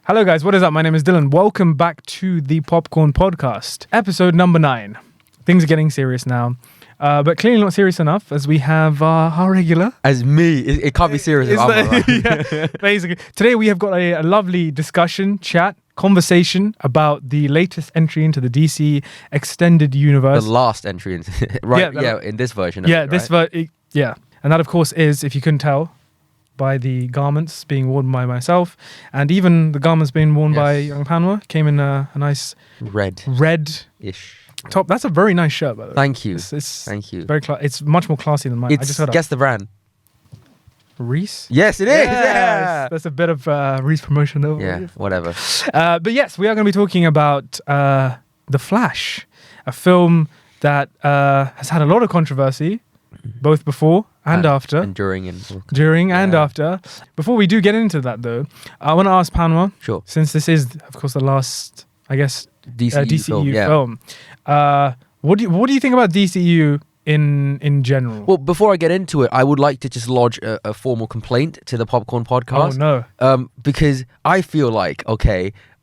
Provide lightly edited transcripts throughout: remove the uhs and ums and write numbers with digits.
Hello guys, what is up? My name is Dylan. Welcome back to the Popcorn Podcast, episode number 9. Things are getting serious now, but clearly not serious enough as we have our regular. As me, it can't be serious if I'm right. Yeah, basically. Today we have got a lovely discussion, chat, conversation about the latest entry into the DC Extended Universe. The last entry, in, right? Yeah, in this version. Yeah, of it, this right? yeah. And that, of course, is, if you couldn't tell, by the garments being worn by myself, and even the garments being worn by young Panwa, came in a nice red-ish top. That's a very nice shirt, by the way. Thank you. Thank you. Very it's much more classy than mine. Guess the brand. Reese? Yes, it is. Yeah. That's a bit of Reese promotion over. Yeah, whatever. But yes, we are going to be talking about The Flash, a film that has had a lot of controversy, both before and after. And during and after. Before we do get into that, though, I want to ask Panwa, sure, since this is, of course, the last, I guess, DCEU film. What do you think about DCEU in general? Well, before I get into it, I would like to just lodge a formal complaint to the Popcorn Podcast. Oh, no. Because I feel like,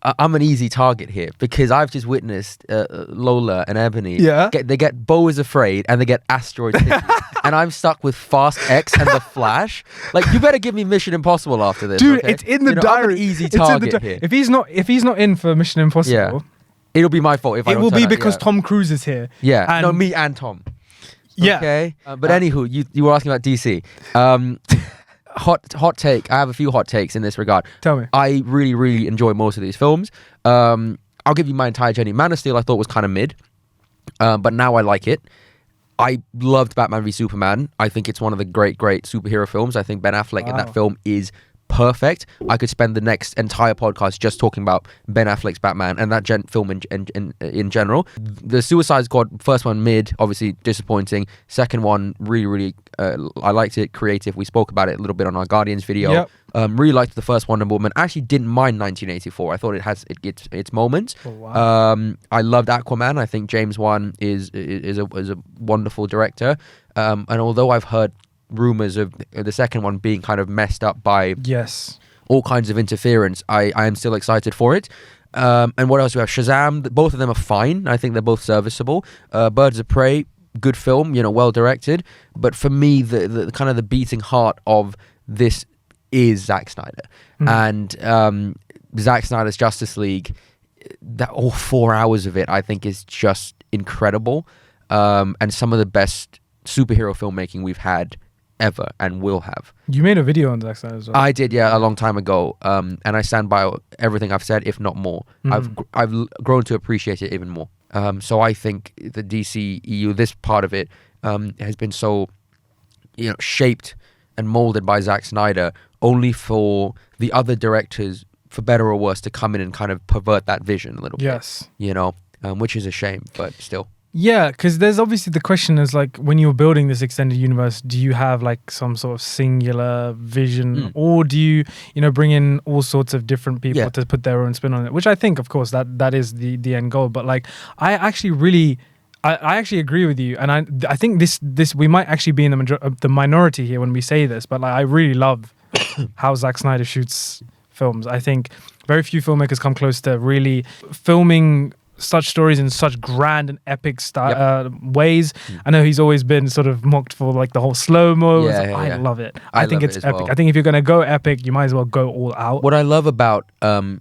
I'm an easy target here because I've just witnessed Lola and Ebony. Yeah. They get Beau is Afraid and they get Asteroid City. And I'm stuck with Fast X and The Flash. Like, you better give me Mission Impossible after this. Dude, okay? it's in the diary. I'm an easy target here. If he's not in for Mission Impossible, it'll be my fault if I don't will be turn because out, Tom Cruise is here. Yeah. No, me and Tom. Yeah. Okay. But anywho, you were asking about DC. Hot take. I have a few hot takes in this regard. Tell me. I really, really enjoy most of these films. I'll give you my entire journey. Man of Steel I thought was kind of mid, but now I like it. I loved Batman v Superman. I think it's one of the great superhero films. I think Ben Affleck in that film is perfect. I could spend the next entire podcast just talking about Ben Affleck's Batman and that film in general. The Suicide Squad, first one mid, obviously disappointing. Second one, really, I liked it. Creative. We spoke about it a little bit on our Guardians video. Yep. Really liked the first Wonder Woman. Actually didn't mind 1984. I thought it has its moments. Oh, wow. I loved Aquaman. I think James Wan is a wonderful director. And although I've heard rumors of the second one being kind of messed up by all kinds of interference, I am still excited for it. And what else do we have? Shazam. Both of them are fine. I think they're both serviceable. Birds of Prey, good film, well directed. But for me, the kind of the beating heart of this is Zack Snyder. And Zack Snyder's Justice League, that all 4 hours of it, I think is just incredible. And some of the best superhero filmmaking we've had ever and will have. You made a video on Zack Snyder as well. I did, a long time ago, and I stand by everything I've said, if not more. I've grown to appreciate it even more. So I think the DCEU, this part of it, has been so, shaped and molded by Zack Snyder, only for the other directors, for better or worse, to come in and kind of pervert that vision a little bit. Which is a shame, but still. Yeah, because there's obviously the question is like, when you're building this extended universe, do you have like some sort of singular vision, or do you bring in all sorts of different people to put their own spin on it? Which I think, of course, that is the end goal. But like, I actually agree with you, and I think this we might actually be in the minority here when we say this, but like, I really love how Zack Snyder shoots films. I think very few filmmakers come close to really filming such stories in such grand and epic ways. I know he's always been sort of mocked for like the whole slow-mo. I love it. I think it's epic. Well. I think if you're going to go epic, you might as well go all out. What I love about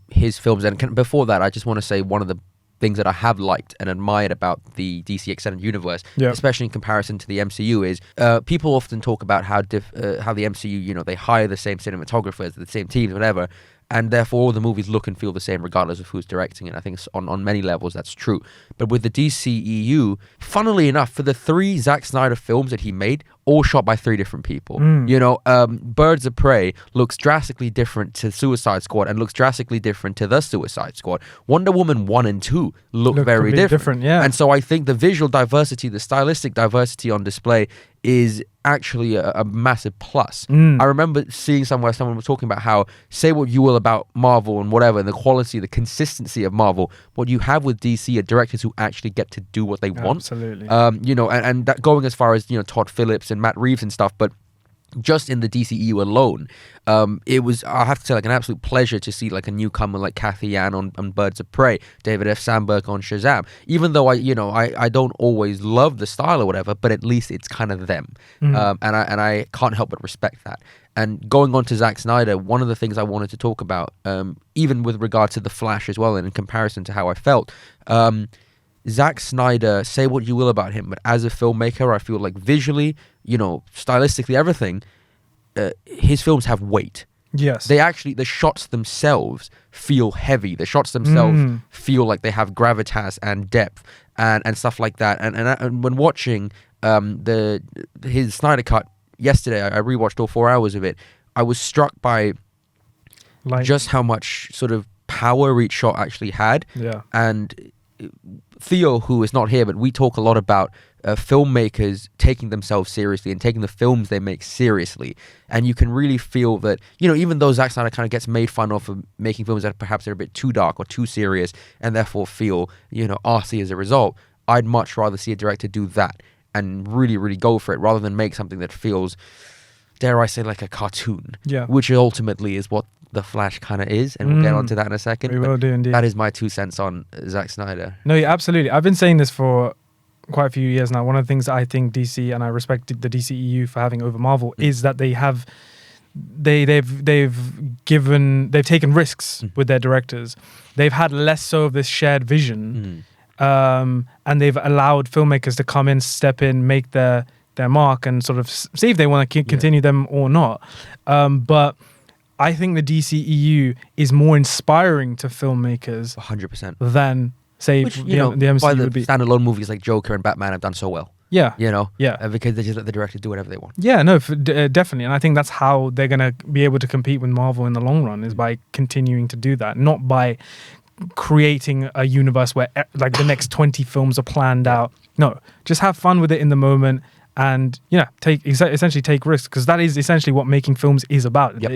his films, and before that, I just want to say one of the things that I have liked and admired about the DC Extended Universe, especially in comparison to the MCU, is people often talk about how the MCU, they hire the same cinematographers, the same teams, whatever, and therefore all the movies look and feel the same regardless of who's directing it. I think on many levels that's true. But with the DCEU, funnily enough, for the 3 Zack Snyder films that he made, all shot by 3 different people. Birds of Prey looks drastically different to Suicide Squad and looks drastically different to The Suicide Squad. Wonder Woman 1 and 2 look very different. And so I think the visual diversity, the stylistic diversity on display is actually a massive plus. I remember seeing somewhere someone was talking about how, say what you will about Marvel and whatever, and the quality, the consistency of Marvel, what you have with DC are directors who actually get to do what they want. Absolutely. And that going as far as, Todd Phillips and Matt Reeves and stuff, but just in the DCEU alone, it was, I have to say, like an absolute pleasure to see like a newcomer like Cathy Yan on Birds of Prey, David F. Sandberg on Shazam. Even though I don't always love the style or whatever, but at least it's kind of them, and I can't help but respect that. And going on to Zack Snyder, one of the things I wanted to talk about, even with regard to The Flash as well, and in comparison to how I felt, Zack Snyder, say what you will about him, but as a filmmaker, I feel like visually, stylistically, everything, his films have weight. Yes. The shots themselves feel heavy. The shots themselves feel like they have gravitas and depth and stuff like that. And when watching his Snyder Cut yesterday, I rewatched all 4 hours of it. I was struck by just how much sort of power each shot actually had. Yeah. And Theo, who is not here, but we talk a lot about filmmakers taking themselves seriously and taking the films they make seriously. And you can really feel that, even though Zack Snyder kind of gets made fun of for making films that perhaps are a bit too dark or too serious and therefore feel, arsey as a result, I'd much rather see a director do that and really, really go for it rather than make something that feels, dare I say, like a cartoon. Yeah. Which ultimately is what The Flash kind of is, and we'll get onto that in a second. We will do indeed. That is my 2 cents on Zack Snyder. No, yeah, absolutely. I've been saying this for quite a few years now. One of the things I think DC, and I respect the DCEU for having over Marvel, is that they've taken risks with their directors. They've had less so of this shared vision, and they've allowed filmmakers to come in, step in, make their mark, and sort of see if they want to continue them or not. But I think the DCEU is more inspiring to filmmakers 100% than, say, the MCU why the would be. standalone movies like Joker and Batman have done so well. Yeah. Because they just let the director do whatever they want. Yeah, no, definitely. And I think that's how they're going to be able to compete with Marvel in the long run, is by continuing to do that, not by creating a universe where like the next 20 films are planned out. No, just have fun with it in the moment. And essentially take risks, because that is essentially what making films is about. Yep.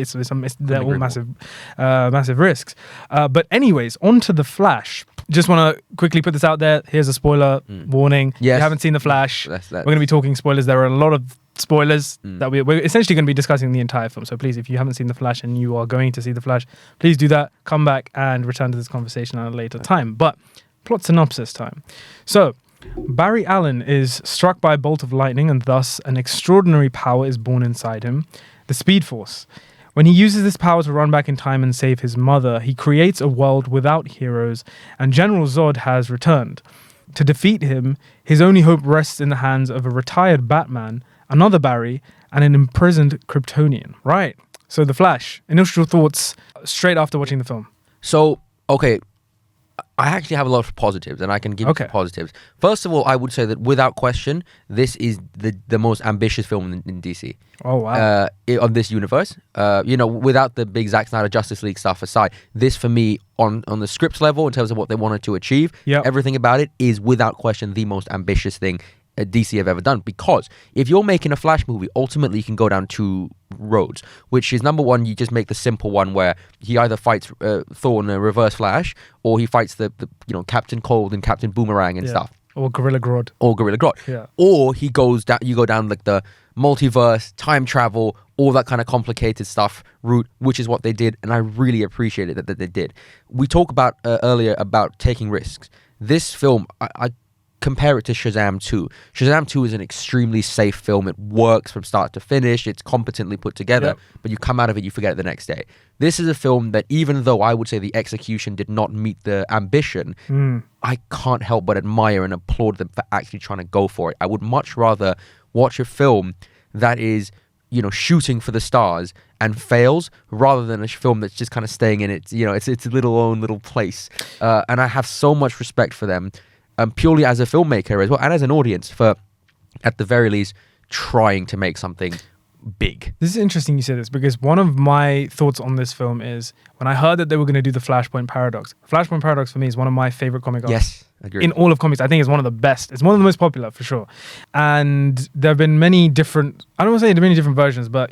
They're all massive risks. But anyways, on to The Flash. Just want to quickly put this out there. Here's a spoiler warning. Yes. If you haven't seen The Flash, That's we're going to be talking spoilers. There are a lot of spoilers that we're essentially going to be discussing the entire film. So please, if you haven't seen The Flash and you are going to see The Flash, please do that. Come back and return to this conversation at a later time. But plot synopsis time. So Barry Allen is struck by a bolt of lightning, and thus an extraordinary power is born inside him, the Speed Force. When he uses this power to run back in time and save his mother, he creates a world without heroes, and General Zod has returned. To defeat him, his only hope rests in the hands of a retired Batman, another Barry, and an imprisoned Kryptonian. Right. So The Flash, initial thoughts straight after watching the film. So, okay, I actually have a lot of positives, and I can give you some positives. First of all, I would say that without question, this is the most ambitious film in DC. Oh, wow. On this universe. Without the big Zack Snyder Justice League stuff aside, this for me, on the script level, in terms of what they wanted to achieve, everything about it is without question the most ambitious thing DC have ever done. Because if you're making a Flash movie, ultimately you can go down 2 roads, which is, number one, you just make the simple one where he either fights Thor in a reverse Flash, or he fights the Captain Cold and Captain Boomerang and stuff, or Gorilla Grodd, or he goes down. You go down like the multiverse, time travel, all that kind of complicated stuff route, which is what they did, and I really appreciated that they did. We talked about earlier about taking risks. This film, I compare it to Shazam 2. Shazam 2 is an extremely safe film. It works from start to finish. It's competently put together, but you come out of it, you forget it the next day. This is a film that, even though I would say the execution did not meet the ambition, I can't help but admire and applaud them for actually trying to go for it. I would much rather watch a film that is, shooting for the stars and fails, rather than a film that's just kind of staying in its own little place. And I have so much respect for them. Purely as a filmmaker as well, and as an audience, for, at the very least, trying to make something big. This is interesting you say this, because one of my thoughts on this film is, when I heard that they were going to do the Flashpoint Paradox. Flashpoint Paradox for me is one of my favorite comic arcs. Yes, agreed. In all of comics, I think it's one of the best. It's one of the most popular, for sure. And there have been many different, I don't want to say many different versions, but,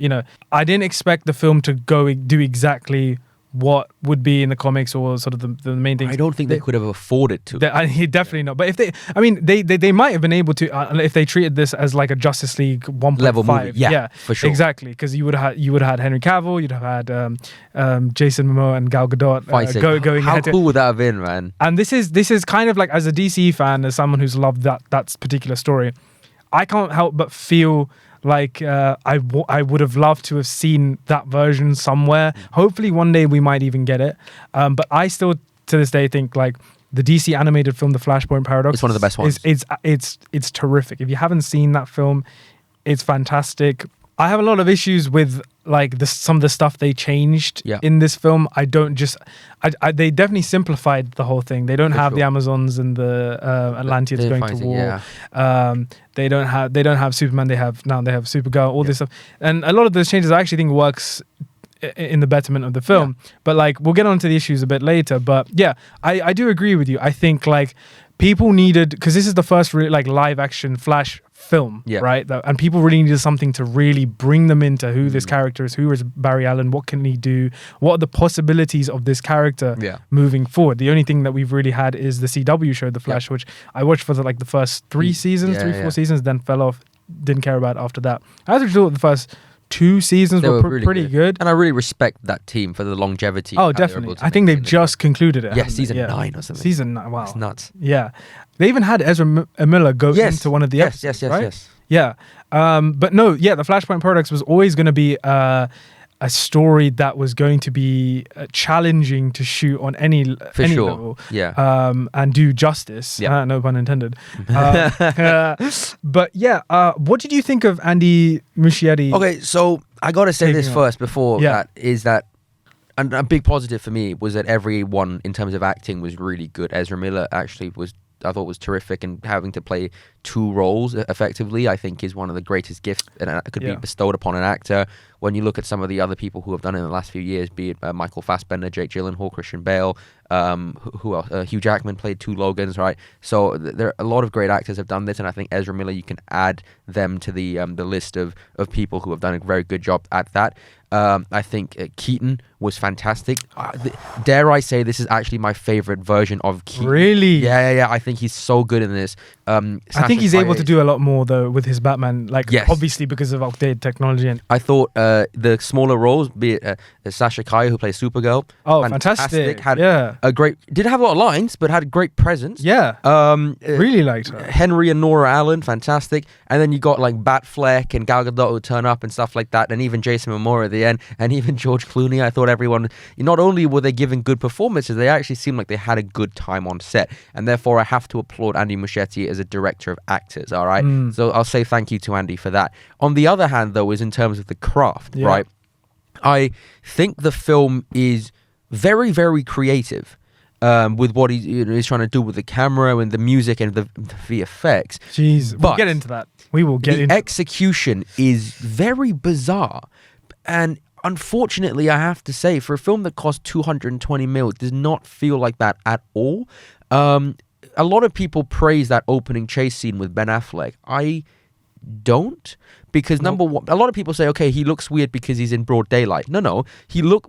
I didn't expect the film to do exactly what would be in the comics or sort of the main things. I don't think they could have afforded to. Definitely not. But if they might have been able to if they treated this as like a Justice League 1.5 level movie. Yeah, for sure. Exactly, because you would have had Henry Cavill, you'd have had Jason Momoa and Gal Gadot going. How cool would that have been, man? And this is kind of like, as a DC fan, as someone who's loved that particular story, I can't help but feel like I would have loved to have seen that version somewhere. Hopefully one day we might even get it. But I still, to this day, think like the DC animated film, The Flashpoint Paradox, it's one of the best ones. It's terrific. If you haven't seen that film, it's fantastic. I have a lot of issues with like some of the stuff they changed in this film. They definitely simplified the whole thing. They don't have the Amazons and the Atlanteans going to war. They don't have Superman. They have Supergirl. All this stuff, and a lot of those changes I actually think works in the betterment of the film. But like, we'll get onto the issues a bit later. But yeah, I do agree with you. I think like people needed, because this is the first like live action Flash film, right? And people really needed something to really bring them into who this character is, who is Barry Allen, what can he do, what are the possibilities of this character moving forward. The only thing that we've really had is the CW show, The Flash, which I watched for the first 4 seasons, then fell off, didn't care about it after that. I actually thought the first 2 seasons were really pretty good. And I really respect that team for the longevity. Oh, definitely. I think they've just concluded it. Yeah, season 9 or something. Season 9, wow. That's nuts. Yeah. They even had Ezra Miller go into one of the episodes, right? Yes. Yeah. But no, the Flashpoint Paradox was always going to be a story that was going to be challenging to shoot on any level. Yeah. And do justice. Yeah. No pun intended. But yeah, what did you think of Andy Muschietti? Okay, so I got to say this first before that is that, and a big positive for me was that everyone in terms of acting was really good. Ezra Miller actually I thought was terrific, and having to play 2 roles effectively, I think, is one of the greatest gifts that could be bestowed upon an actor. When you look at some of the other people who have done it in the last few years, be it Michael Fassbender, Jake Gyllenhaal, Christian Bale, who else? Hugh Jackman played 2 Logans, right? So there are a lot of great actors have done this, and I think Ezra Miller, you can add them to the list of people who have done a very good job at that. I think Keaton was fantastic. Dare I say, this is actually my favorite version of Keaton. Really? Yeah. I think he's so good in this. I think he's able to do a lot more though with his Batman, obviously because of outdated technology. And I thought the smaller roles, be it Sasha Calle, who plays Supergirl. Oh, fantastic! Had a great, didn't have a lot of lines, but had a great presence. Yeah. Really liked her. Henry and Nora Allen, fantastic. And then you got like Affleck and Gal Gadot who turn up and stuff like that, and even Jason Momoa at the end, and even George Clooney. I thought everyone, not only were they giving good performances, they actually seemed like they had a good time on set, and therefore I have to applaud Andy Muschietti as a director of actors. All right, so I'll say thank you to Andy for that. On the other hand, though, is in terms of the craft, right? I think the film is very, very creative with what he's trying to do with the camera and the music and the VFX. Jeez, we'll get into that. We will get into the execution is very bizarre, and unfortunately, I have to say, for a film that cost 220 mil, it does not feel like that at all. A lot of people praise that opening chase scene with Ben Affleck. I don't, because number one, a lot of people say, okay, he looks weird because he's in broad daylight. No,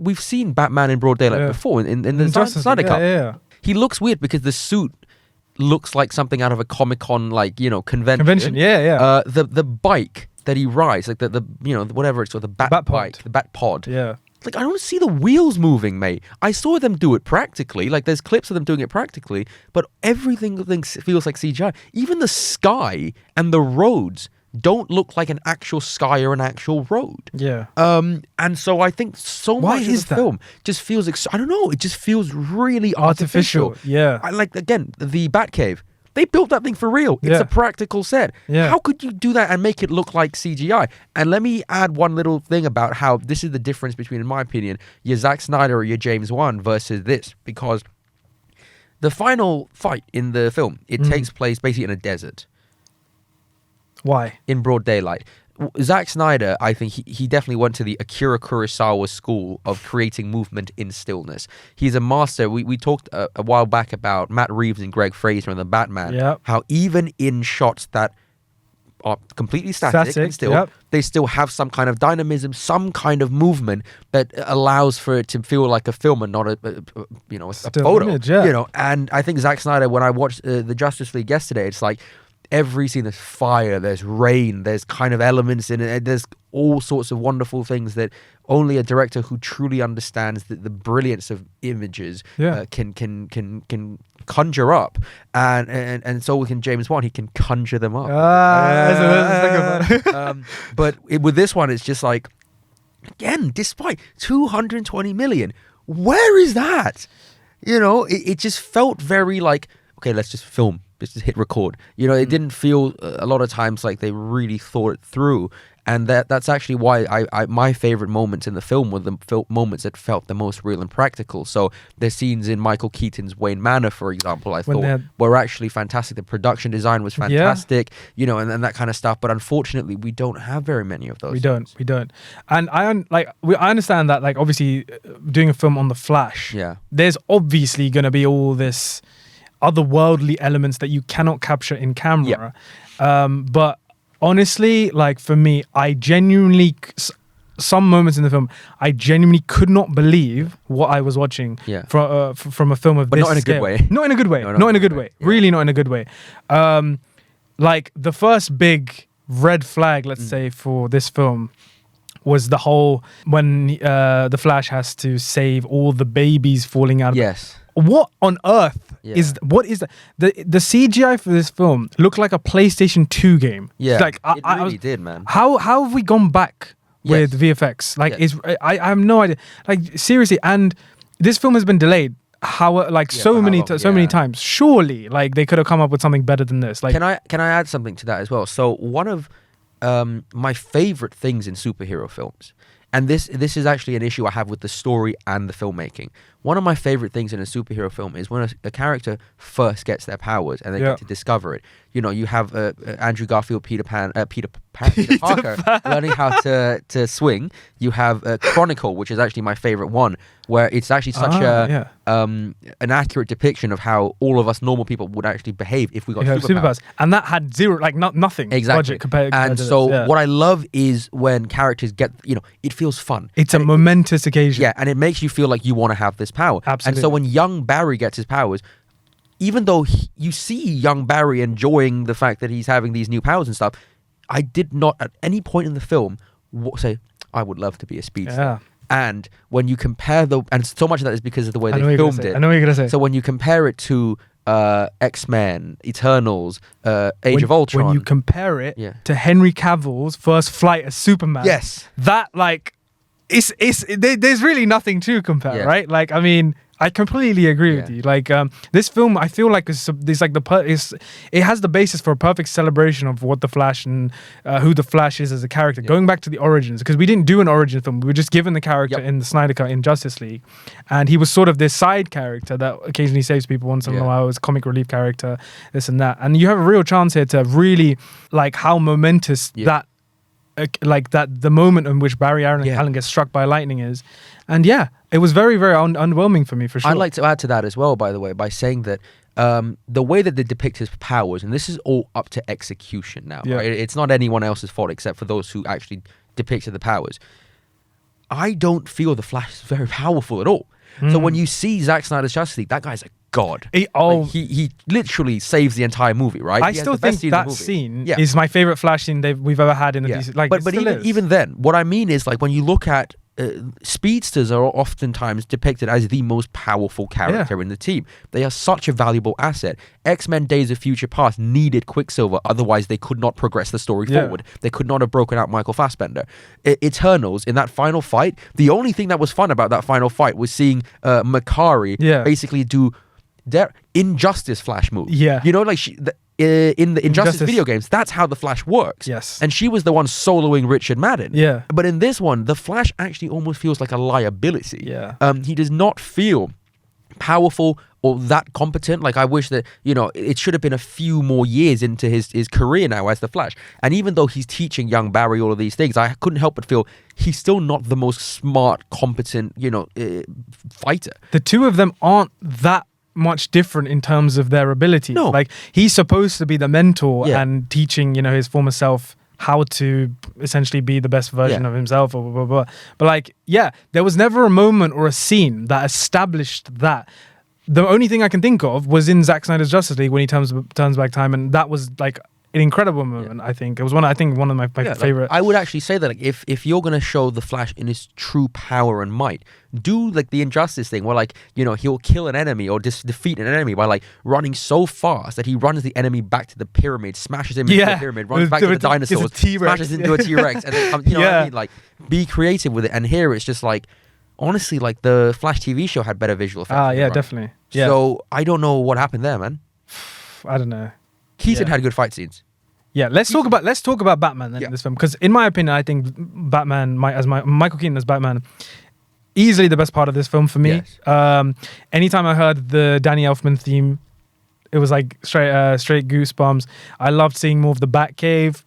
we've seen Batman in broad daylight before in the Snyder Cut. Yeah. He looks weird because the suit looks like something out of a Comic-Con convention. The bike that he rides, like the whatever it's called, the bat bike, the bat pod. Yeah. Like, I don't see the wheels moving, mate. I saw them do it practically. Like, there's clips of them doing it practically, but everything feels like CGI. Even the sky and the roads don't look like an actual sky or an actual road. Yeah. And so I think much of the film just feels, I don't know, it just feels really artificial. Yeah. Again, the Batcave. They built that thing for real. It's a practical set. Yeah. How could you do that and make it look like CGI? And let me add one little thing about how this is the difference between, in my opinion, your Zack Snyder or your James Wan versus this. Because the final fight in the film, it takes place basically in a desert. Why? In broad daylight. Zack Snyder, I think he definitely went to the Akira Kurosawa school of creating movement in stillness. He's a master. We talked a while back about Matt Reeves and Greg Fraser and the Batman. Yep. How even in shots that are completely static and still they still have some kind of dynamism, some kind of movement that allows for it to feel like a film and not a photo. Image, And I think Zack Snyder, when I watched the Justice League yesterday, it's like every scene, there's fire, there's rain, there's kind of elements in it, there's all sorts of wonderful things that only a director who truly understands the brilliance of images can conjure up, and so can James Wan. He can conjure them up. But with this one, it's just like, again, despite 220 million, where is that? It just felt very like, okay, let's just film. Just hit record. It didn't feel a lot of times like they really thought it through, and that's actually why I my favorite moments in the film were the moments that felt the most real and practical. So the scenes in Michael Keaton's Wayne Manor, for example, I thought were actually fantastic. The production design was fantastic, and that kind of stuff. But unfortunately, we don't have very many of those. We don't. And I understand that, like, obviously doing a film on the Flash, there's obviously going to be all this otherworldly elements that you cannot capture in camera. But honestly, like, for me, I genuinely, some moments in the film, I genuinely could not believe what I was watching from a film of this not in a scale. good way. Not in a good way. Not in a good way. Really not in a good way. Like, the first big red flag, let's say, for this film was the whole, when the Flash has to save all the babies falling out of what on earth is that? The CGI for this film looked like a PlayStation 2 game. Like, it really did, man. How have we gone back with VFX? Like, I have no idea. Like, seriously, and this film has been delayed. So many times. Surely, like, they could have come up with something better than this. Like, can I add something to that as well? So one of my favorite things in superhero films, and this is actually an issue I have with the story and the filmmaking. One of my favorite things in a superhero film is when a character first gets their powers and they get to discover it. You have Andrew Garfield, Peter Parker learning how to swing. You have Chronicle, which is actually my favorite one, where it's actually such an accurate depiction of how all of us normal people would actually behave if we got superpowers. And that had zero, like, nothing budget compared and to so this. What I love is when characters get, it feels fun. It's a momentous occasion. Yeah, and it makes you feel like you want to have this power. Absolutely. And so when young Barry gets his powers, even though you see young Barry enjoying the fact that he's having these new powers and stuff, I did not at any point in the film say, I would love to be a speedster. And when you compare and so much of that is because of the way they filmed it. I know what you're going to say. So when you compare it to X-Men, Eternals, Age of Ultron. When you compare it to Henry Cavill's first flight as Superman. That, like, there's really nothing to compare, right? Like, I mean, I completely agree with you. Like, this film, I feel like it has the basis for a perfect celebration of what the Flash and who the Flash is as a character. Going back to the origins, because we didn't do an origin film, we were just given the character in the Snyder Cut in Justice League, and he was sort of this side character that occasionally saves people once in a while. As comic relief character, this and that, and you have a real chance here to really, like, how momentous that. The moment in which Barry Allen gets struck by lightning is, and it was very, very underwhelming for me, for sure. I'd like to add to that as well, by the way, by saying that the way that they depict his powers, and this is all up to execution now, right? It's not anyone else's fault except for those who actually depicted the powers. I don't feel the Flash is very powerful at all. So when you see Zack Snyder's Justice League, that guy's a god. He literally saves the entire movie, right? I still think that scene is my favorite Flash scene we've ever had in a DC. Like, but even then, what I mean is, like, when you look at speedsters are oftentimes depicted as the most powerful character in the team. They are such a valuable asset. X-Men Days of Future Past needed Quicksilver, otherwise they could not progress the story forward. They could not have broken out Michael Fassbender. Eternals, in that final fight, the only thing that was fun about that final fight was seeing Makari basically do their Injustice Flash move. Like, in the Injustice video games, that's how the Flash works. And she was the one soloing Richard Madden. But in this one, the Flash actually almost feels like a liability. He does not feel powerful or that competent. Like, I wish that, it should have been a few more years into his career now as the Flash. And even though he's teaching young Barry all of these things, I couldn't help but feel he's still not the most smart, competent, fighter. The two of them aren't that much different in terms of their abilities. No. Like, he's supposed to be the mentor Yeah. and teaching, you know, his former self how to essentially be the best version of himself, or blah, blah, blah. But like, there was never a moment or a scene that established that. The only thing I can think of was in Zack Snyder's Justice League when he turns back time, and that was like an incredible moment. I think it was one of my favorite. Like, I would actually say that, like, if you're gonna show the Flash in his true power and might, do like the Injustice thing where, like, you know, he'll kill an enemy or defeat an enemy by like running so fast that he runs the enemy back to the pyramid, smashes him into the pyramid, runs back to the dinosaurs, smashes into a T-Rex, and then you know what I mean? Like, be creative with it. And here it's just like, honestly, like, the Flash TV show had better visual effects. Definitely. Yeah. So I don't know what happened there, man. I don't know. Keaton had good fight scenes. Yeah, let's talk about Batman then in this film, because in my opinion, I think Michael Keaton as Batman, easily the best part of this film for me. Yes. Anytime I heard the Danny Elfman theme, it was like straight goosebumps. I loved seeing more of the Batcave,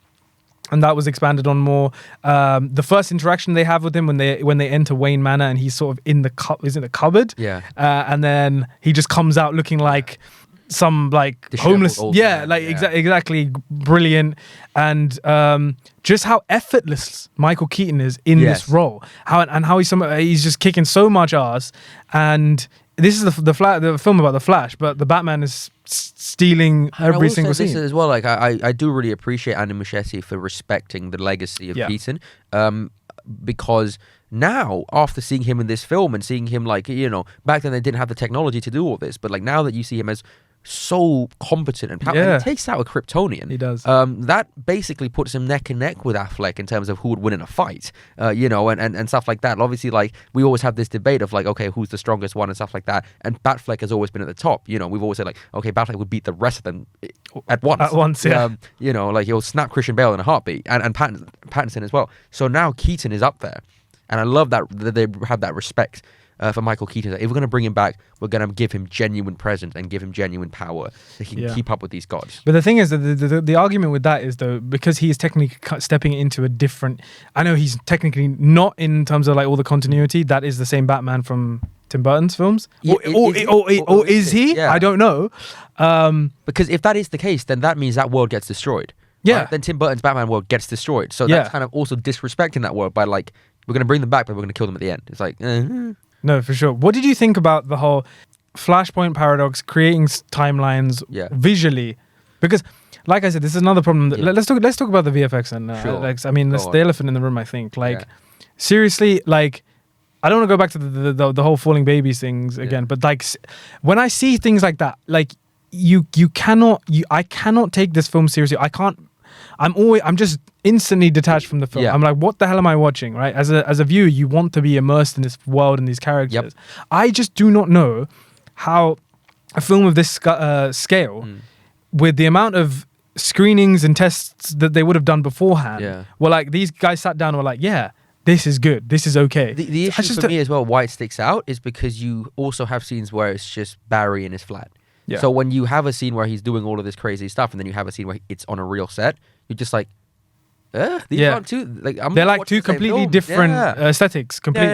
and that was expanded on more. The first interaction they have with him when they enter Wayne Manor, and he's sort of in the cupboard. Yeah. And then he just comes out looking like some like homeless, exactly, brilliant. And just how effortless Michael Keaton is in this role, how he's just kicking so much ass. And this is the film about the Flash, but the Batman is stealing every single scene. This as well, like, I do really appreciate Andy Muschietti for respecting the legacy of Keaton, because now, after seeing him in this film and seeing him, like, you know, back then they didn't have the technology to do all this, but like now that you see him as so competent and powerful, and he takes out a Kryptonian. He does. That basically puts him neck and neck with Affleck in terms of who would win in a fight, you know, and stuff like that. And obviously, like, we always have this debate of like, okay, who's the strongest one and stuff like that. And Batfleck has always been at the top. You know, we've always said like, okay, Batfleck would beat the rest of them at once. At once, yeah. You know, like, he'll snap Christian Bale in a heartbeat, and Pattinson as well. So now Keaton is up there, and I love that they have that respect for Michael Keaton. If we're going to bring him back, we're going to give him genuine presence and give him genuine power so he can keep up with these gods. But the thing is, the argument with that is, though, because he is technically stepping into a different... I know he's technically not in terms of like all the continuity. That is the same Batman from Tim Burton's films. Or is he? Yeah. I don't know. Because if that is the case, then that means that world gets destroyed. Yeah. Right? Then Tim Burton's Batman world gets destroyed. So that's kind of also disrespecting that world by like, we're going to bring them back, but we're going to kill them at the end. It's like... No, for sure. What did you think about the whole Flashpoint Paradox creating timelines visually? Because, like I said, this is another problem. Let's talk about the VFX and I mean, that's the elephant in the room. I think, like, seriously, like, I don't want to go back to the whole falling babies things again, but like, when I see things like that, like, I cannot take this film seriously. I can't. I'm just instantly detached from the film. I'm like, what the hell am I watching, right? As a viewer, you want to be immersed in this world and these characters. I just do not know how a film of this scale, with the amount of screenings and tests that they would have done beforehand, were like, these guys sat down and were like, this is good, this is okay. The issue for me as well, why it sticks out, is because you also have scenes where it's just Barry in his flat. So when you have a scene where he's doing all of this crazy stuff, and then you have a scene where it's on a real set, you're just like, these aren't two. Like, they're like two completely different aesthetics. Completely.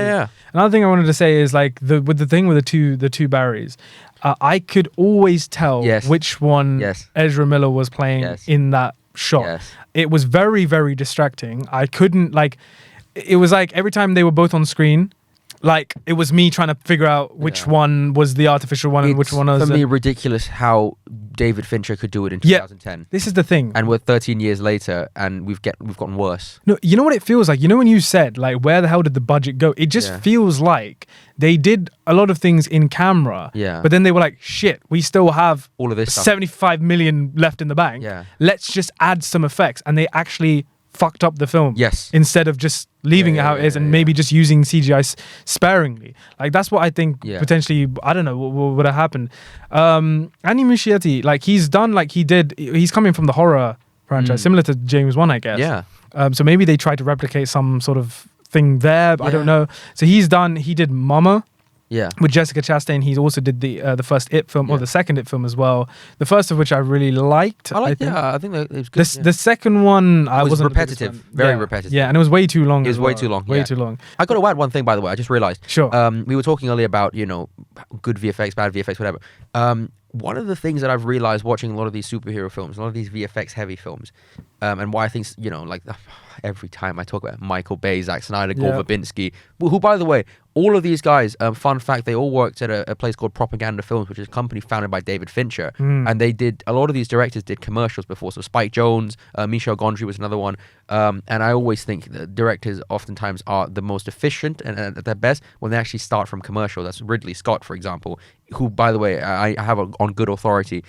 Another thing I wanted to say is like with the two Barrys, I could always tell which one Ezra Miller was playing in that shot. It was very, very distracting. I couldn't like. It was like every time they were both on screen, like, it was me trying to figure out which one was the artificial one and which one was... For me, ridiculous how David Fincher could do it in 2010. This is the thing. And we're 13 years later, and we've gotten worse. No, you know what it feels like? You know when you said, like, where the hell did the budget go? It just feels like they did a lot of things in camera, but then they were like, shit, we still have all of this 75 million left in the bank. Let's just add some effects. And they actually fucked up the film instead of just leaving it how it is and maybe just using CGI sparingly. Like, that's what I think potentially, I don't know, what would have happened. Andy Muschietti, like, he's coming from the horror franchise, similar to James Wan, I guess. So maybe they tried to replicate some sort of thing there, but I don't know. So he did Mama, with Jessica Chastain. He also did the first It film or the second It film as well. The first of which I really liked. I think that it was good. The second one I wasn't repetitive, very repetitive. Yeah, and it was way too long. It was way too long. Way too long. I got to add one thing, by the way. I just realized. Sure. We were talking earlier about good VFX, bad VFX, whatever. One of the things that I've realized watching a lot of these superhero films, a lot of these VFX heavy films, and why I think, like every time I talk about Michael Bay, Zack Snyder, Gore Verbinski, who, by the way, all of these guys, fun fact, they all worked at a place called Propaganda Films, which is a company founded by David Fincher. And they did, a lot of these directors did commercials before. So Spike Jonze, Michel Gondry was another one. And I always think that directors oftentimes are the most efficient and at their best when they actually start from commercial. That's Ridley Scott, for example, who, by the way, I have on good authority,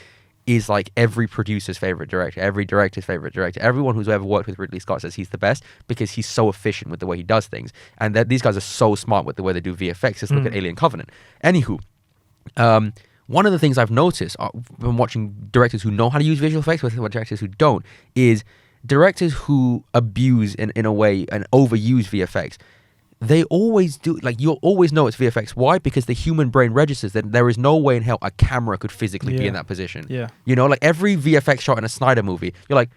is like every producer's favorite director, every director's favorite director. Everyone who's ever worked with Ridley Scott says he's the best because he's so efficient with the way he does things. And that these guys are so smart with the way they do VFX. Just look at Alien Covenant. Anywho, one of the things I've noticed from watching directors who know how to use visual effects with directors who don't is directors who abuse in a way and overuse VFX. They always do, like, you'll always know it's VFX. Why? Because the human brain registers that there is no way in hell a camera could physically be in that position. Yeah. Like every VFX shot in a Snyder movie, you're like,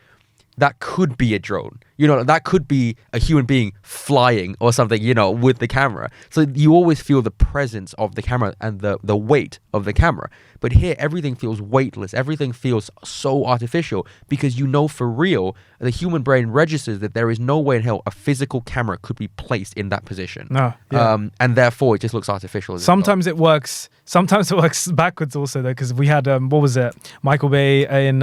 that could be a drone. That could be a human being flying or something, with the camera. So you always feel the presence of the camera and the weight of the camera. But here, everything feels weightless. Everything feels so artificial because for real, the human brain registers that there is no way in hell a physical camera could be placed in that position. No. Yeah. And therefore, it just looks artificial. Sometimes it works. Sometimes it works backwards also, though, because we had, what was it? Michael Bay in,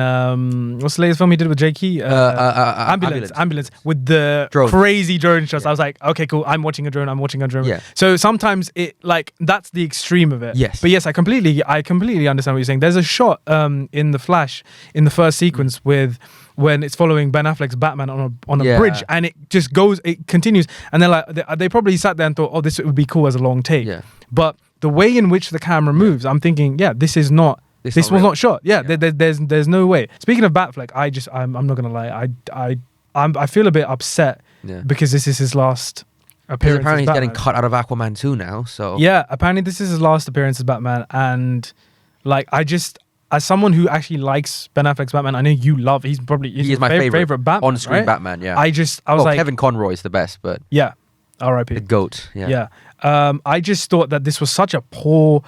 what's the latest film he did with J.K.? Ambulance with the drone. Crazy drone shots. I was like, okay, cool. I'm watching a drone. Yeah. So sometimes it, like, that's the extreme of it. Yes. But yes, I completely understand what you're saying. There's a shot in the Flash in the first sequence when it's following Ben Affleck's Batman on a bridge, and it just goes, it continues, and they're like, they probably sat there and thought, oh, this would be cool as a long take. Yeah. But the way in which the camera moves, I'm thinking, this was not shot. There's no way. Speaking of Batfleck, I'm not gonna lie, I feel a bit upset because this is his last appearance. Apparently he's getting cut out of Aquaman 2 now. So apparently this is his last appearance as Batman, and like as someone who actually likes Ben Affleck's Batman, I know you love. He's my favorite Batman, on-screen right? Batman. Yeah. I was like, Kevin Conroy's the best, but R.I.P. the GOAT. Yeah. I just thought that this was such a poor,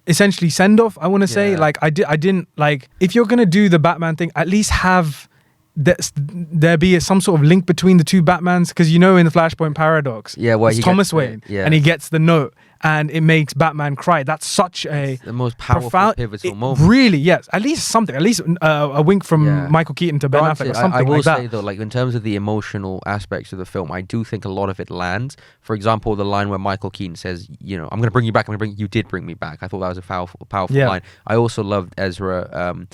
essentially send off. I want to say, like, I didn't like. If you're gonna do the Batman thing, at least have there be some sort of link between the two Batmans, because in the Flashpoint Paradox, where it's Thomas Wayne, and he gets the note, and it makes Batman cry. That's such the most powerful, pivotal moment. Really, yes. At least something. At least a wink from Michael Keaton to Ben Affleck or something I will like that. say, though, like, in terms of the emotional aspects of the film, I do think a lot of it lands. For example, the line where Michael Keaton says, I'm going to bring you back. You did bring me back. I thought that was a powerful line. I also loved Ezra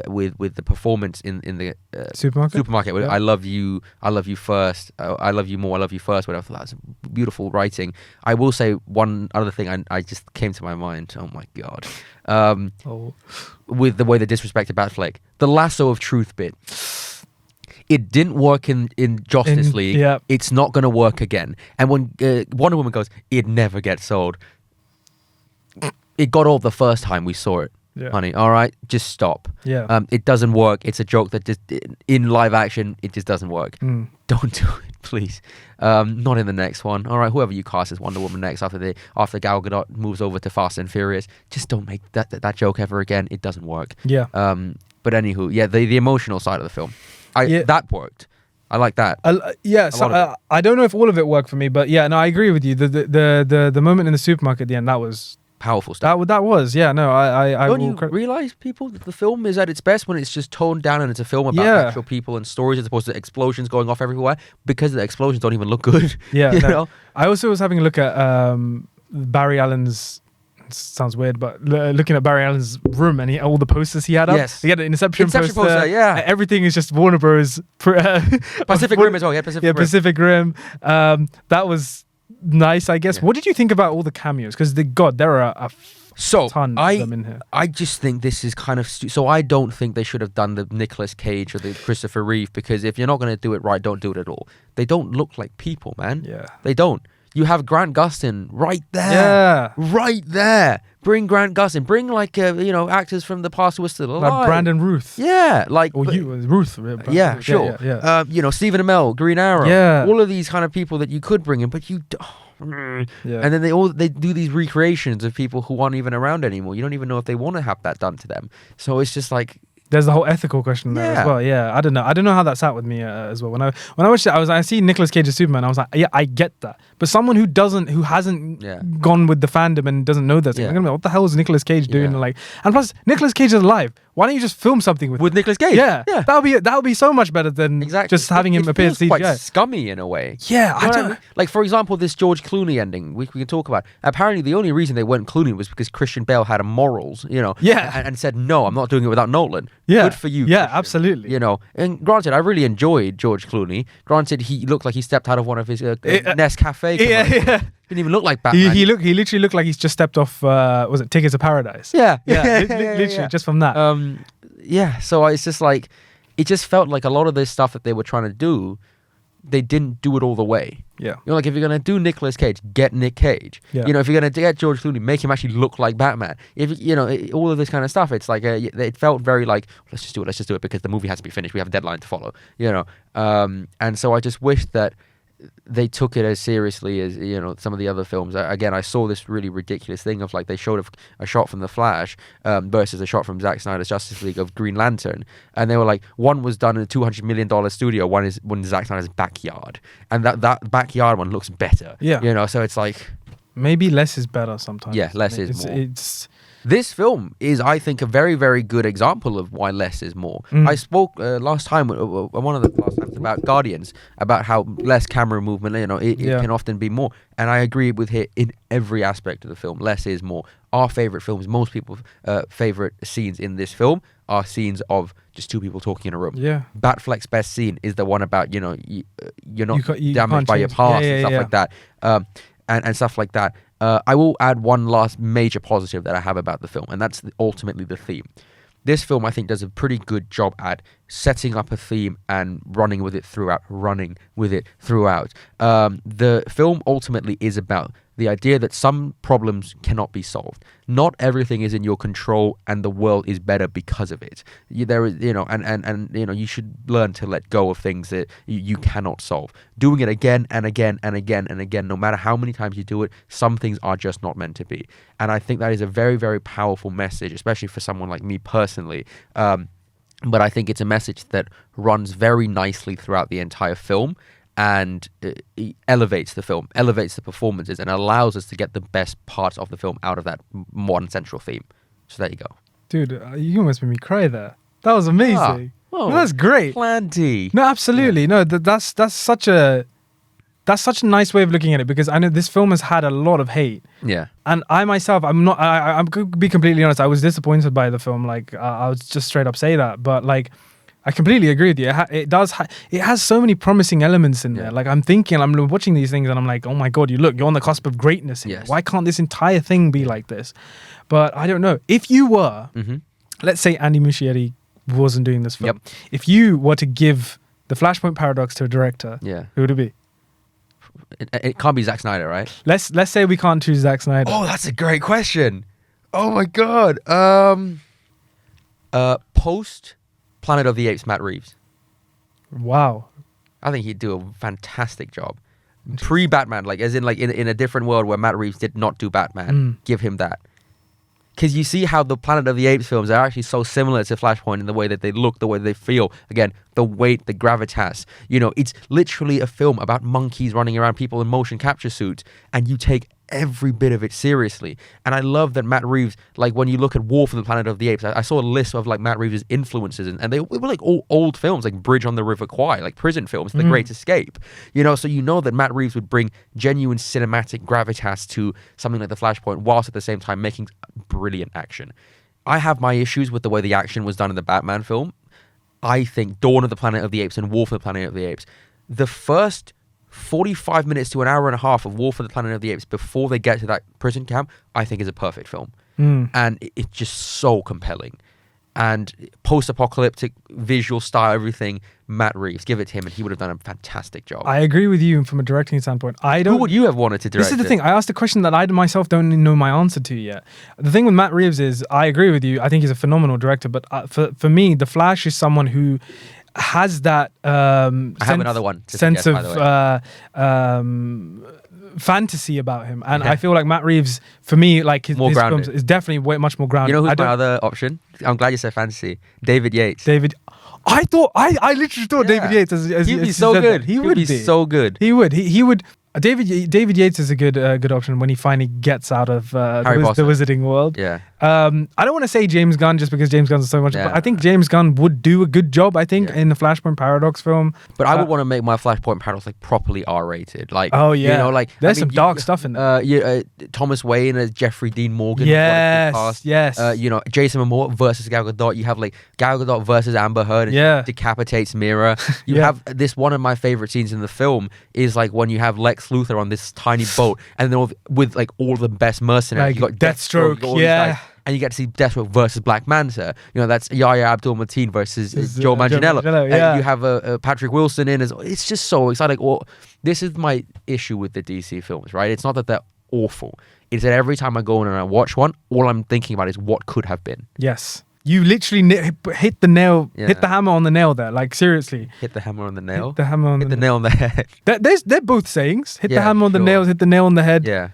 with the performance in the supermarket. Yeah. I love you first. I love you more. I love you first. Whatever. That was beautiful writing. I will say one other thing. I just came to my mind. Oh my god. With the way they disrespected Batfleck, the lasso of truth bit. It didn't work in Justice League. Yeah. It's not going to work again. And when Wonder Woman goes, it never gets sold. It got old the first time we saw it. Yeah. Honey, all right, just stop. Yeah. It doesn't work. It's a joke that just in live action, it just doesn't work. Don't do it, please. Not in the next one. All right, whoever you cast as Wonder Woman next after Gal Gadot moves over to Fast and Furious, just don't make that joke ever again. It doesn't work. Yeah. But anywho, the emotional side of the film, that worked. I like that. I don't know if all of it worked for me, but I agree with you. The moment in the supermarket at the end, that was powerful stuff. That was, I don't you realize, people, that the film is at its best when it's just toned down and it's a film about actual people and stories as opposed to explosions going off everywhere, because the explosions don't even look good. You know? I also was having a look at Barry Allen's, sounds weird, but looking at Barry Allen's room and all the posters he had up. Yes. He had an Inception poster. Everything is just Warner Bros. Pacific Rim as well. Yeah, Pacific Rim. That was nice, I guess. What did you think about all the cameos? Because there are a ton of them in here. I just think this is kind of so I don't think they should have done the Nicolas Cage or the Christopher Reeve, because if you're not going to do it right, don't do it at all. They don't look like people, man. Yeah. They don't. You have Grant Gustin right there. Yeah. Right there. Bring Grant Gustin. Bring like actors from the past who are still alive. Like Brandon Ruth. Yeah, like Ruth. Yeah, Ruth. sure. Yeah. Stephen Amell, Green Arrow. Yeah. All of these kind of people that you could bring in, but you. And then they do these recreations of people who aren't even around anymore. You don't even know if they want to have that done to them. So it's just like. There's the whole ethical question there as well. Yeah, I don't know how that sat with me as well. When I watched it, I see Nicolas Cage's Superman. I was like, yeah, I get that. But someone who hasn't gone with the fandom and doesn't know this, I'm gonna be like, what the hell is Nicolas Cage doing? Like, and plus, Nicolas Cage is alive. Why don't you just film something with Nicolas Cage? Yeah. That would be so much better than just having him appear as CGI. Quite scummy in a way. Yeah, I don't. Like, for example, this George Clooney ending we can talk about. Apparently, the only reason they went Clooney was because Christian Bale had morals, and said no, I'm not doing it without Nolan. Yeah, good for you. Yeah, Christian. Absolutely. And granted, I really enjoyed George Clooney. Granted, he looked like he stepped out of one of his Nescafe commercials. Yeah. Didn't even look like Batman. He literally looked like he's just stepped off. Was it Tickets to Paradise? Yeah. Literally just from that. So it's just like, it just felt like a lot of this stuff that they were trying to do, they didn't do it all the way. Yeah. Like, if you're going to do Nicolas Cage, get Nick Cage. Yeah. If you're going to get George Clooney, make him actually look like Batman. If all of this kind of stuff, it's like, it felt very like, let's just do it because the movie has to be finished. We have a deadline to follow, and so I just wish that they took it as seriously as some of the other films. Again, I saw this really ridiculous thing of like, they showed a shot from The Flash versus a shot from Zack Snyder's Justice League of Green Lantern, and they were like, one was done in a $200 million studio, one is in Zack Snyder's backyard, and that backyard one looks better. Yeah, so it's like, maybe less is better sometimes. Yeah, less is more. This film is, I think, a very, very good example of why less is more. I spoke last time, one of the last times, about Guardians, about how less camera movement, it can often be more. And I agree with it in every aspect of the film. Less is more. Our favorite films, most people's favorite scenes in this film are scenes of just two people talking in a room. Yeah. Batfleck's best scene is the one about, you're not damaged by your past and stuff like that. And stuff like that. I will add one last major positive that I have about the film, and that's ultimately the theme. This film, I think, does a pretty good job at setting up a theme and running with it throughout. The film ultimately is about the idea that some problems cannot be solved. Not everything is in your control, and the world is better because of it. There is, you should learn to let go of things that you cannot solve. Doing it again and again and again and again, no matter how many times you do it, some things are just not meant to be. And I think that is a very, very powerful message, especially for someone like me personally. But I think it's a message that runs very nicely throughout the entire film, and elevates the film, elevates the performances, and allows us to get the best parts of the film out of that one central theme. So there you go. Dude, you almost made me cry there. That was amazing. Oh, that's great. Plenty. No, absolutely. Yeah. No, that's such a nice way of looking at it, because I know this film has had a lot of hate. Yeah. And I myself, I'm going to be completely honest, I was disappointed by the film. Like, I would just straight up say that. But like, I completely agree with you. It has so many promising elements in there. Like, I'm watching these things and I'm like, oh my God, you're on the cusp of greatness here. Yes. Why can't this entire thing be like this? But I don't know. If you were, let's say Andy Muschietti wasn't doing this film. Yep. If you were to give the Flashpoint Paradox to a director, who would it be? It can't be Zack Snyder, right? Let's say we can't choose Zack Snyder. Oh, that's a great question. Oh my God. Post Planet of the Apes, Matt Reeves. Wow. I think he'd do a fantastic job. Pre-Batman, like as in like in a different world where Matt Reeves did not do Batman. Give him that. Because you see how the Planet of the Apes films are actually so similar to Flashpoint in the way that they look, the way they feel. Again, the weight, the gravitas. It's literally a film about monkeys running around, people in motion capture suits, and you take every bit of it seriously. And I love that Matt Reeves, like when you look at War for the Planet of the Apes, I saw a list of like Matt Reeves' influences, and they were like all old films, like Bridge on the River Kwai, like prison films, The Great Escape. So you know that Matt Reeves would bring genuine cinematic gravitas to something like The Flashpoint, whilst at the same time making brilliant action. I have my issues with the way the action was done in the Batman film. I think Dawn of the Planet of the Apes and War for the Planet of the Apes, the first 45 minutes to an hour and a half of War for the Planet of the Apes before they get to that prison camp, I think is a perfect film. And it's just so compelling. and post-apocalyptic visual style, everything. Matt Reeves, give it to him, and he would have done a fantastic job. I agree with you from a directing standpoint. Who would you have wanted to direct? This is the thing. I asked a question that I myself don't know my answer to yet. The thing with Matt Reeves is, I agree with you. I think he's a phenomenal director, but for me, The Flash is someone who has that I have another one sense of fantasy about him, and I feel like Matt Reeves, for me, like his films is definitely much more grounded. You know who's my other option? I'm glad you said fantasy. David Yates. I literally thought David Yates he'd be so good. He would be so good. He would. David Yates is a good option when he finally gets out of the Wizarding World. Yeah. I don't want to say James Gunn just because James Gunn's so much, but I think James Gunn would do a good job. I think in the Flashpoint Paradox film. But I would want to make my Flashpoint Paradox like properly R-rated. Like, there's some dark stuff in there. Thomas Wayne as Jeffrey Dean Morgan. Yes. Jason Momoa versus Gal Gadot. You have like Gal Gadot versus Amber Heard. And decapitates Mira. You have this, one of my favorite scenes in the film is like when you have Lex Luthor on this tiny boat, and then with like all the best mercenaries. You got Deathstroke. And you get to see Deathstroke versus Black Manta. You know, that's Yahya Abdul-Mateen versus Joe Manganiello. And you have Patrick Wilson in as well. It's just so exciting. This is my issue with the DC films, right? It's not that they're awful. It's that every time I go in and I watch one, all I'm thinking about is what could have been. Yes. You literally hit the hammer on the nail there. Like, seriously. Hit the hammer on the nail? Hit the hammer on the nail on the head. They're both sayings. Hit the hammer on the nails, hit the nail on the head. Yeah.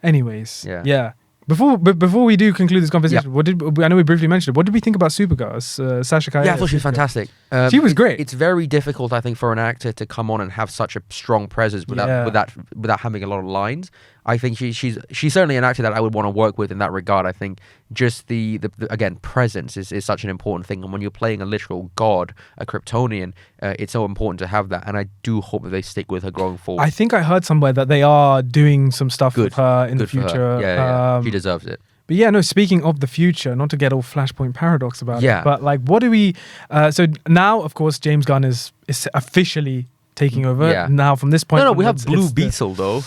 Anyways. Yeah. Before we do conclude this conversation, I know we briefly mentioned it. What did we think about Supergirl, Sasha Calle? Yeah, I thought she was fantastic. She was great. It's very difficult, I think, for an actor to come on and have such a strong presence without having a lot of lines. I think she's certainly an actor that I would want to work with in that regard. I think just the again, presence is such an important thing, and when you're playing a literal god, a Kryptonian, it's so important to have that. And I do hope that they stick with her going forward. I think I heard somewhere that they are doing some stuff with her in the future. Yeah, she deserves it. But yeah, no, speaking of the future, not to get all Flashpoint Paradox about it, but like, what do we... so now, of course, James Gunn is officially taking over now from this point. No, we have Blue Beetle though.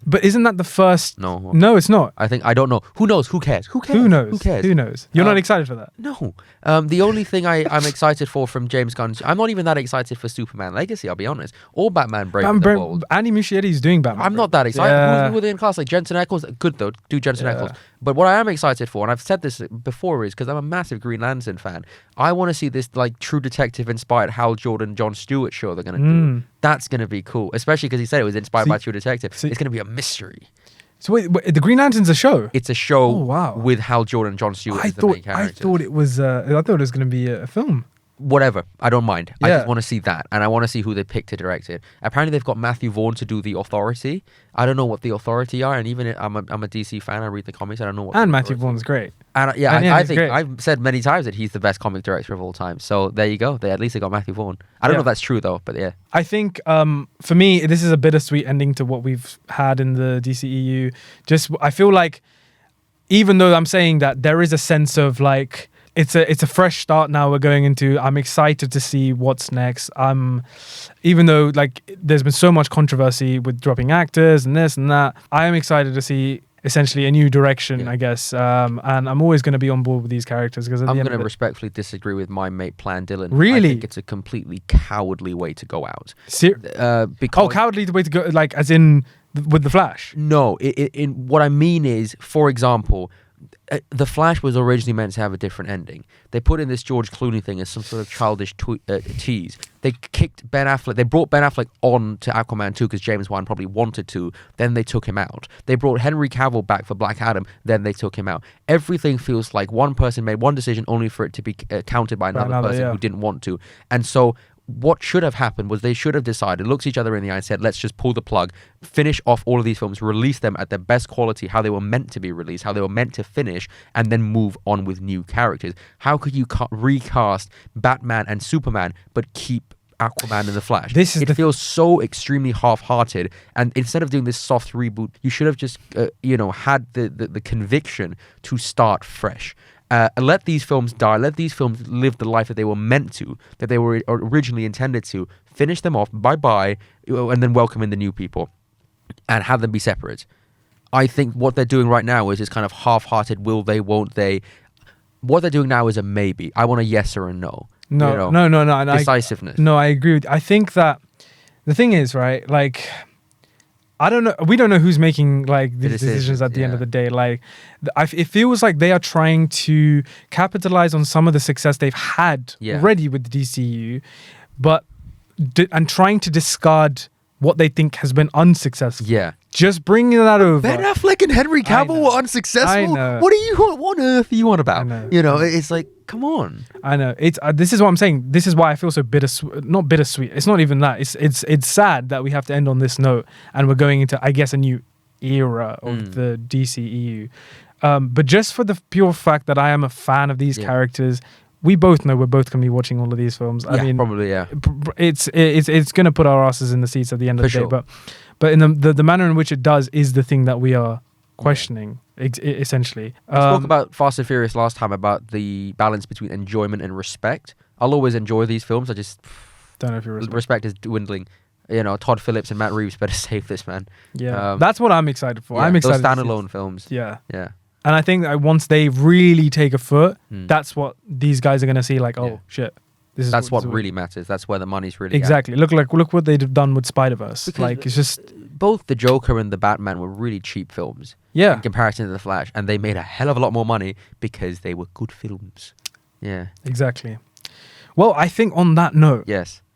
But isn't that the first? No, it's not. I don't know. Who knows? Who cares? Who knows? You're not excited for that? No. The only thing I'm excited for from James Gunn, I'm not even that excited for Superman Legacy, I'll be honest. Or Batman Brave and the Bold. Andy Muschietti's doing Batman. I'm not that excited. Who's within class? Like Jensen Ackles? Good though. Do Jensen Ackles. But what I am excited for, and I've said this before, is because I'm a massive Green Lantern fan. I want to see this like True Detective inspired Hal Jordan, John Stewart show they're going to do. That's going to be cool, especially because he said it was inspired by True Detective. It's going to be a mystery. So wait, the Green Lantern's a show? It's a show with Hal Jordan and John Stewart as the main characters. I thought it was going to be a film. Whatever, I don't mind. I just want to see that, and I want to see who they pick to direct it. Apparently, they've got Matthew Vaughn to do The Authority. I don't know what The Authority are, and even I'm a DC fan. I read the comics. I don't know what. And Matthew Vaughn's great. And I think I've said many times that he's the best comic director of all time. So there you go. At least they got Matthew Vaughn. I don't know if that's true though, but yeah. I think for me, this is a bittersweet ending to what we've had in the DCEU. I feel like, even though I'm saying that, there is a sense of like, it's a fresh start now we're going into. I'm excited to see what's next. Even though like there's been so much controversy with dropping actors and this and that, I am excited to see essentially a new direction, I guess. And I'm always going to be on board with these characters because I'm going to respectfully disagree with my mate Plan Dylan. Really? I think it's a completely cowardly way to go out. Cowardly way to go, like as in with the Flash? No, what I mean is, for example, The Flash was originally meant to have a different ending. They put in this George Clooney thing as some sort of childish tease. They kicked Ben Affleck. They brought Ben Affleck on to Aquaman 2 because James Wan probably wanted to. Then they took him out. They brought Henry Cavill back for Black Adam. Then they took him out. Everything feels like one person made one decision only for it to be counted by another person who didn't want to. And so what should have happened was they should have decided, looked each other in the eye and said, let's just pull the plug, finish off all of these films, release them at their best quality, how they were meant to be released, how they were meant to finish, and then move on with new characters. How could you recast Batman and Superman but keep Aquaman and the Flash? It feels so extremely half-hearted, and instead of doing this soft reboot, you should have just had the conviction to start fresh. Let these films die. Let these films live the life that they were meant to, that they were originally intended to. Finish them off, bye-bye, and then welcome in the new people and have them be separate. I think what they're doing right now is this kind of half-hearted will they, won't they. what they're doing now is a maybe. I want a yes or a no. No. And decisiveness. I agree with you. I think that the thing is, right, like, I don't know. We don't know who's making like these decisions at the end of the day. Like, it feels like they are trying to capitalize on some of the success they've had already with the DCEU, but and trying to discard what they think has been unsuccessful. Yeah. Just bringing that over. Ben Affleck and Henry Cavill were unsuccessful. I know. What on earth are you on about? You know, it's like, come on. I know. It's this is what I'm saying. This is why I feel so bittersweet. Not bittersweet. It's not even that. It's sad that we have to end on this note, and we're going into, I guess, a new era of the DCEU. But just for the pure fact that I am a fan of these characters, we both know we're both going to be watching all of these films. I mean, probably, it's going to put our asses in the seats at the end of the day. But in the manner in which it does is the thing that we are questioning, essentially. I spoke about Fast and Furious last time about the balance between enjoyment and respect. I'll always enjoy these films. I just don't know if your respect is dwindling. You know, Todd Phillips and Matt Reeves better save this, man. Yeah, that's what I'm excited for. Yeah, I'm excited. Those standalone films. Yeah. Yeah. And I think that once they really take a foot, that's what these guys are going to see. Like, oh shit, that's what really matters. That's where the money's really exactly. At. Look what they've done with Spider-Verse. Like, it's just both the Joker and the Batman were really cheap films. Yeah. In comparison to the Flash, and they made a hell of a lot more money because they were good films. Yeah. Exactly. Well, I think on that note,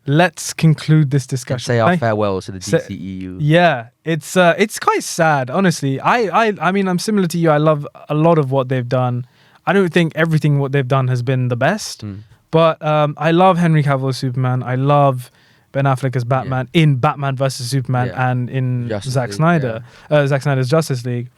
let's conclude this discussion. Say our farewells to the DCEU. Yeah, it's quite sad, honestly. I mean, I'm similar to you. I love a lot of what they've done. I don't think everything what they've done has been the best, but I love Henry Cavill as Superman. I love Ben Affleck as Batman in Batman vs Superman and in Zack Snyder's Justice League,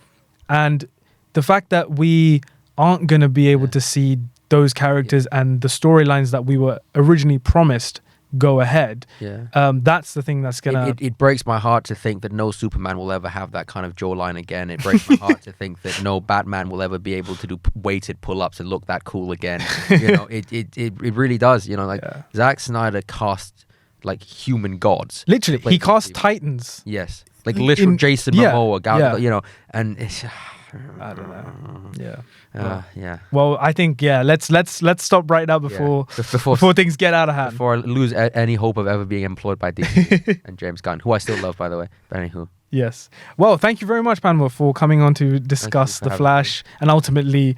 and the fact that we aren't going to be able to see those characters and the storylines that we were originally promised go ahead. That's the thing that's gonna it breaks my heart to think that no Superman will ever have that kind of jawline again. It breaks my heart to think that no Batman will ever be able to do weighted pull-ups and look that cool again. You know, it really does. You know, like Zack Snyder cast like human gods. Literally, he cast Titans. Yes, like literal Jason Momoa. You know, and it's I don't know. Yeah. Well, I think let's stop right now before things get out of hand. Before I lose any hope of ever being employed by DC and James Gunn, who I still love, by the way. But anywho. Yes. Well, thank you very much, Panwa, for coming on to discuss The Flash and ultimately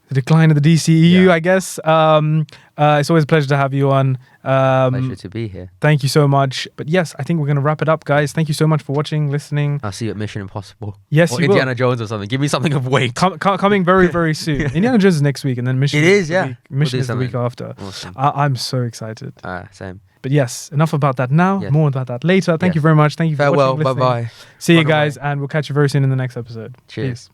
the decline of the DCEU, I guess. It's always a pleasure to have you on. Pleasure to be here. Thank you so much. But yes, I think we're going to wrap it up, guys. Thank you so much for watching, listening. I'll see you at Mission Impossible. Yes, or you Indiana will. Jones or something. Give me something of weight. Coming very, very soon. Indiana Jones is next week, and then Mission is the week after. Awesome. I'm so excited. Same. But yes, enough about that now. More about that later. Thank you very much. Thank you for watching. Farewell. Bye-bye. See you guys, and we'll catch you very soon in the next episode. Cheers. Peace.